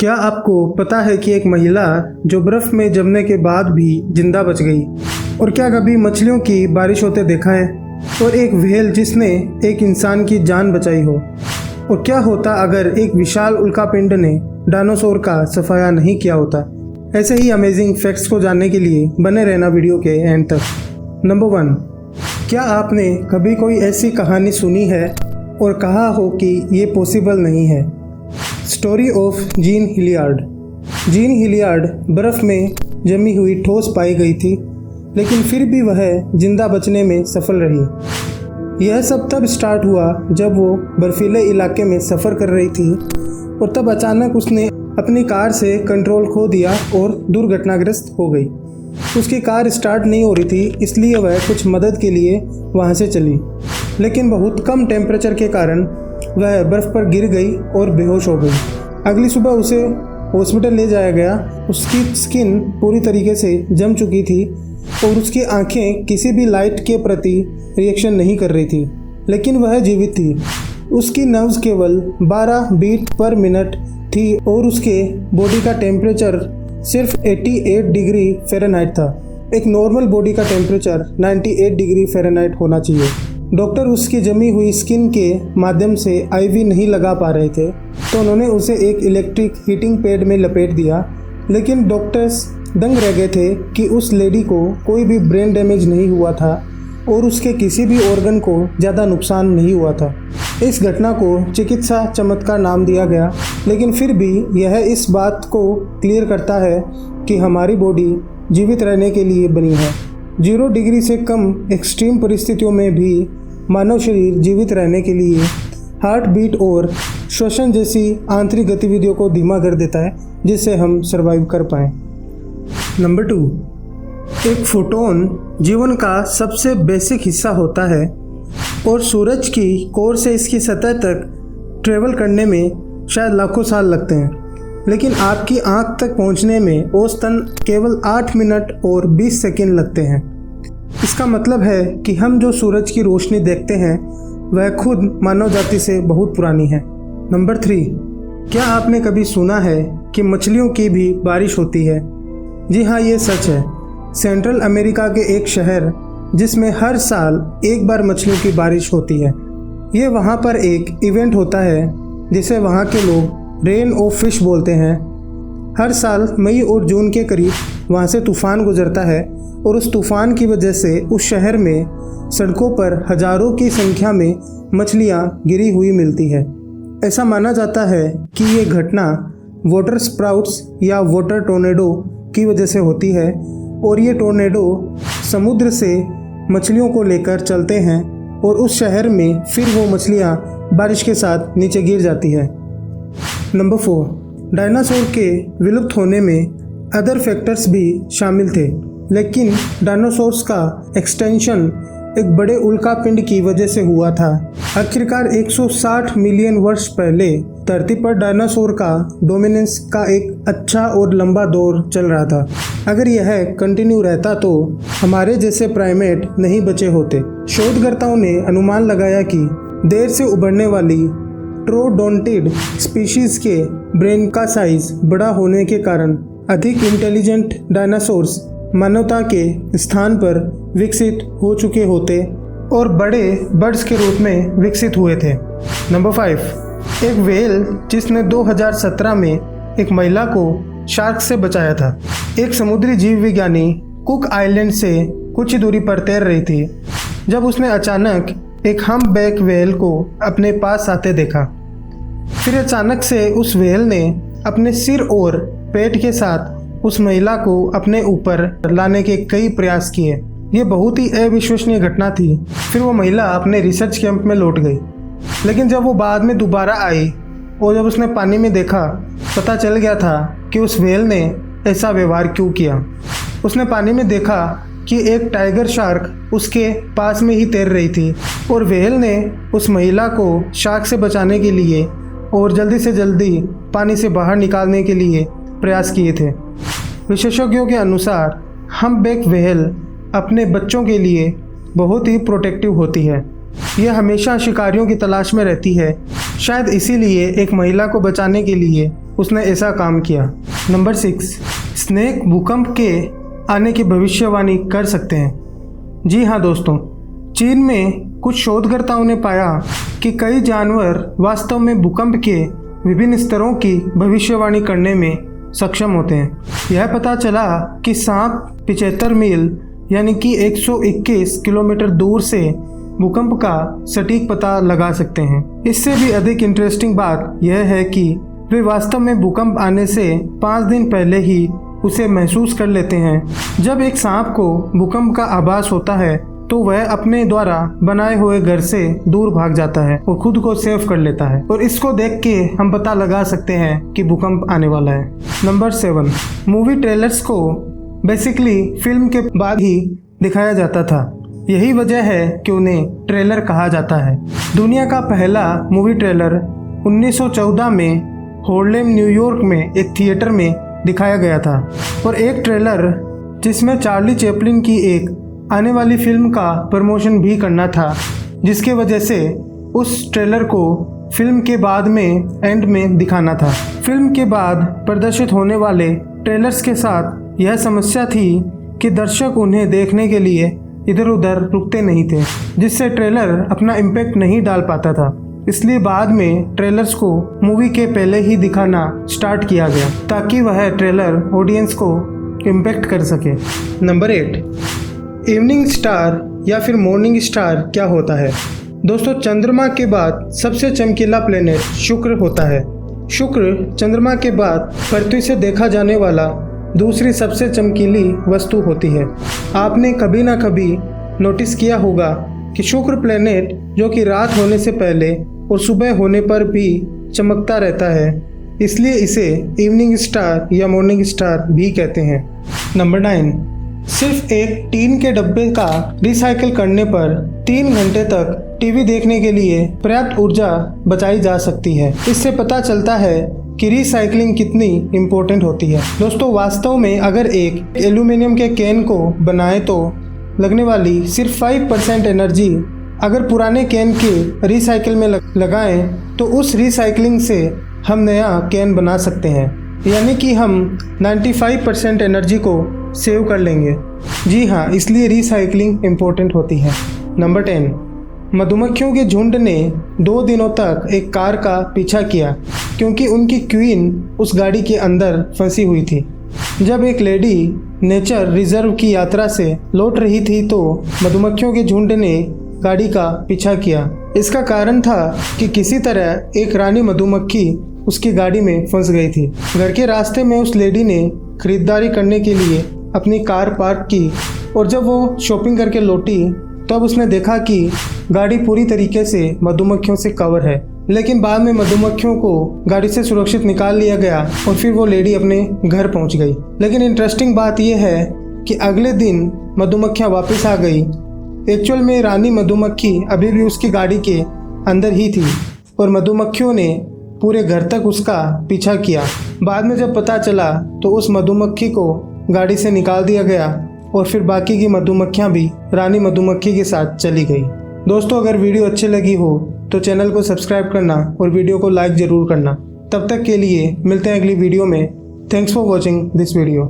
क्या आपको पता है कि एक महिला जो बर्फ में जमने के बाद भी जिंदा बच गई? और क्या कभी मछलियों की बारिश होते देखा है? और एक व्हेल जिसने एक इंसान की जान बचाई हो? और क्या होता अगर एक विशाल उल्कापिंड ने डायनासोर का सफाया नहीं किया होता? ऐसे ही अमेजिंग फैक्ट्स को जानने के लिए बने रहना वीडियो के एंड तक। नंबर 1, क्या आपने कभी कोई ऐसी कहानी सुनी है और कहा हो कि ये पॉसिबल नहीं है? Story of gene Hilliard. Gene Hilliard बर्फ़ में जमी हुई ठोस पाई गई थी, लेकिन फिर भी वह जिंदा बचने में सफल रही। यह सब तब स्टार्ट हुआ जब वो बर्फीले इलाके में सफ़र कर रही थी और तब अचानक उसने अपनी कार से कंट्रोल खो दिया और दुर्घटनाग्रस्त हो गई। उसकी कार स्टार्ट नहीं हो रही थी, इसलिए वह कुछ मदद के लिए वहाँ से चली, लेकिन बहुत कम टेम्परेचर के कारण वह बर्फ़ पर गिर गई और बेहोश हो गई। अगली सुबह उसे हॉस्पिटल ले जाया गया। उसकी स्किन पूरी तरीके से जम चुकी थी और उसकी आंखें किसी भी लाइट के प्रति रिएक्शन नहीं कर रही थी, लेकिन वह जीवित थी। उसकी नर्व्स केवल 12 बीट पर मिनट थी और उसके बॉडी का टेम्परेचर सिर्फ 88 डिग्री फ़ारेनहाइट था। एक नॉर्मल बॉडी का टेम्परेचर 98 डिग्री फ़ारेनहाइट होना चाहिए। डॉक्टर उसकी जमी हुई स्किन के माध्यम से आईवी नहीं लगा पा रहे थे, तो उन्होंने उसे एक इलेक्ट्रिक हीटिंग पैड में लपेट दिया। लेकिन डॉक्टर्स दंग रह गए थे कि उस लेडी को कोई भी ब्रेन डैमेज नहीं हुआ था और उसके किसी भी ऑर्गन को ज़्यादा नुकसान नहीं हुआ था। इस घटना को चिकित्सा चमत्कार नाम दिया गया, लेकिन फिर भी यह इस बात को क्लियर करता है कि हमारी बॉडी जीवित रहने के लिए बनी है। 0 डिग्री से कम एक्सट्रीम परिस्थितियों में भी मानव शरीर जीवित रहने के लिए हार्ट बीट और श्वसन जैसी आंतरिक गतिविधियों को धीमा कर देता है, जिससे हम सरवाइव कर पाएँ। नंबर 2, एक फोटोन जीवन का सबसे बेसिक हिस्सा होता है और सूरज की कोर से इसकी सतह तक ट्रेवल करने में शायद लाखों साल लगते हैं, लेकिन आपकी आंख तक पहुंचने में औसतन केवल 8 मिनट और 20 सेकंड लगते हैं। इसका मतलब है कि हम जो सूरज की रोशनी देखते हैं वह खुद मानव जाति से बहुत पुरानी है। नंबर 3, क्या आपने कभी सुना है कि मछलियों की भी बारिश होती है? जी हाँ, ये सच है। सेंट्रल अमेरिका के एक शहर जिसमें हर साल एक बार मछलियों की बारिश होती है। ये वहाँ पर एक इवेंट होता है जिसे वहाँ के लोग रेन ऑफ फिश बोलते हैं। हर साल मई और जून के करीब वहाँ से तूफ़ान गुजरता है और उस तूफ़ान की वजह से उस शहर में सड़कों पर हज़ारों की संख्या में मछलियाँ गिरी हुई मिलती है। ऐसा माना जाता है कि ये घटना वाटर स्प्राउट्स या वाटर टोर्नेडो की वजह से होती है और ये टोर्नेडो समुद्र से मछलियों को लेकर चलते हैं और उस शहर में फिर वो मछलियाँ बारिश के साथ नीचे गिर जाती है। नंबर 4, डायनासोर के विलुप्त होने में अदर फैक्टर्स भी शामिल थे, लेकिन डायनासोर्स का एक्सटेंशन एक बड़े उल्कापिंड की वजह से हुआ था। आखिरकार 160 मिलियन वर्ष पहले धरती पर डायनासोर का डोमिनेंस का एक अच्छा और लंबा दौर चल रहा था। अगर यह कंटिन्यू रहता तो हमारे जैसे प्राइमेट नहीं बचे होते। शोधकर्ताओं ने अनुमान लगाया कि देर से उभरने वाली ट्रोडोंटिड स्पीशीज़ के ब्रेन का साइज बड़ा होने के कारण अधिक इंटेलिजेंट डायनासोर्स मानवता के स्थान पर विकसित हो चुके होते और बड़े बर्ड्स के रूप में विकसित हुए थे। नंबर 5, एक व्हेल जिसने 2017 में एक महिला को शार्क से बचाया था। एक समुद्री जीव विज्ञानी कुक आइलैंड से कुछ ही दूरी पर तैर रही थी जब उसने अचानक एक हम्पबैक व्हेल को अपने पास आते देखा। फिर अचानक से उस व्हेल ने अपने सिर और पेट के साथ उस महिला को अपने ऊपर लाने के कई प्रयास किए। ये बहुत ही अविश्वसनीय घटना थी। फिर वो महिला अपने रिसर्च कैंप में लौट गई, लेकिन जब वो बाद में दोबारा आई और जब उसने पानी में देखा, पता चल गया था कि उस व्हेल ने ऐसा व्यवहार क्यों किया। उसने पानी में देखा कि एक टाइगर शार्क उसके पास में ही तैर रही थी और व्हेल ने उस महिला को शार्क से बचाने के लिए और जल्दी से जल्दी पानी से बाहर निकालने के लिए प्रयास किए थे। विशेषज्ञों के अनुसार हम्पबैक व्हेल अपने बच्चों के लिए बहुत ही प्रोटेक्टिव होती है। यह हमेशा शिकारियों की तलाश में रहती है। शायद इसीलिए एक महिला को बचाने के लिए उसने ऐसा काम किया। नंबर 6, स्नेक भूकंप के आने की भविष्यवाणी कर सकते हैं। जी हाँ दोस्तों, चीन में कुछ शोधकर्ताओं ने पाया कि कई जानवर वास्तव में भूकंप के विभिन्न स्तरों की भविष्यवाणी करने में सक्षम होते हैं। यह पता चला कि सांप 75 मील यानी कि 121 किलोमीटर दूर से भूकंप का सटीक पता लगा सकते हैं। इससे भी अधिक इंटरेस्टिंग बात यह है कि वे वास्तव में भूकंप आने से 5 दिन पहले ही उसे महसूस कर लेते हैं। जब एक सांप को भूकंप का आभास होता है तो वह अपने द्वारा बनाए हुए घर से दूर भाग जाता है और खुद को सेफ कर लेता है, और इसको देख के हम पता लगा सकते हैं कि भूकंप आने वाला है। नंबर 7, मूवी ट्रेलर्स को बेसिकली फिल्म के बाद ही दिखाया जाता था। यही वजह है कि उन्हें ट्रेलर कहा जाता है। दुनिया का पहला मूवी ट्रेलर 1914 में हार्लेम न्यूयॉर्क में एक थिएटर में दिखाया गया था, और एक ट्रेलर जिसमें चार्ली चैपलिन की एक आने वाली फिल्म का प्रमोशन भी करना था, जिसके वजह से उस ट्रेलर को फिल्म के बाद में एंड में दिखाना था। फिल्म के बाद प्रदर्शित होने वाले ट्रेलर्स के साथ यह समस्या थी कि दर्शक उन्हें देखने के लिए इधर उधर रुकते नहीं थे, जिससे ट्रेलर अपना इम्पैक्ट नहीं डाल पाता था। इसलिए बाद में ट्रेलर्स को मूवी के पहले ही दिखाना स्टार्ट किया गया ताकि वह ट्रेलर ऑडियंस को इम्पैक्ट कर सके। नंबर 8, इवनिंग स्टार या फिर मॉर्निंग स्टार क्या होता है? दोस्तों, चंद्रमा के बाद सबसे चमकीला प्लेनेट शुक्र होता है। शुक्र चंद्रमा के बाद पृथ्वी से देखा जाने वाला दूसरी सबसे चमकीली वस्तु होती है। आपने कभी ना कभी नोटिस किया होगा कि शुक्र प्लेनेट जो कि रात होने से पहले और सुबह होने पर भी चमकता रहता है, इसलिए इसे इवनिंग स्टार या मॉर्निंग स्टार भी कहते हैं। नंबर 9, सिर्फ एक टीन के डब्बे का रिसाइकिल करने पर 3 घंटे तक टीवी देखने के लिए पर्याप्त ऊर्जा बचाई जा सकती है। इससे पता चलता है कि रिसाइकलिंग कितनी इम्पोर्टेंट होती है। दोस्तों, वास्तव में अगर एक एल्यूमिनियम के कैन को बनाए तो लगने वाली सिर्फ 5% एनर्जी अगर पुराने कैन के रिसाइकिल में लगाएं तो उस रिसाइकलिंग से हम नया कैन बना सकते हैं, यानी कि हम 95% एनर्जी को सेव कर लेंगे। जी हाँ, इसलिए रिसाइकलिंग इम्पोर्टेंट होती है। नंबर 10, मधुमक्खियों के झुंड ने 2 दिनों तक एक कार का पीछा किया क्योंकि उनकी क्वीन उस गाड़ी के अंदर फंसी हुई थी। जब एक लेडी नेचर रिजर्व की यात्रा से लौट रही थी तो मधुमक्खियों के झुंड ने गाड़ी का पीछा किया। इसका कारण था कि किसी तरह एक रानी मधुमक्खी उसकी गाड़ी में फंस गई थी। घर के रास्ते में उस लेडी ने खरीदारी करने के लिए अपनी कार पार्क की, और जब वो शॉपिंग करके लौटी तब उसने देखा कि गाड़ी पूरी तरीके से मधुमक्खियों से कवर है। लेकिन बाद में मधुमक्खियों को गाड़ी से सुरक्षित निकाल लिया गया और फिर वो लेडी अपने घर पहुंच गई। लेकिन इंटरेस्टिंग बात यह है कि अगले दिन मधुमक्खियां वापस आ गई। एक्चुअल में रानी मधुमक्खी अभी भी उसकी गाड़ी के अंदर ही थी और मधुमक्खियों ने पूरे घर तक उसका पीछा किया। बाद में जब पता चला तो उस मधुमक्खी को गाड़ी से निकाल दिया गया और फिर बाकी की मधुमक्खियां भी रानी मधुमक्खी के साथ चली गई। दोस्तों, अगर वीडियो अच्छी लगी हो तो चैनल को सब्सक्राइब करना और वीडियो को लाइक ज़रूर करना। तब तक के लिए मिलते हैं अगली वीडियो में। Thanks for watching this video.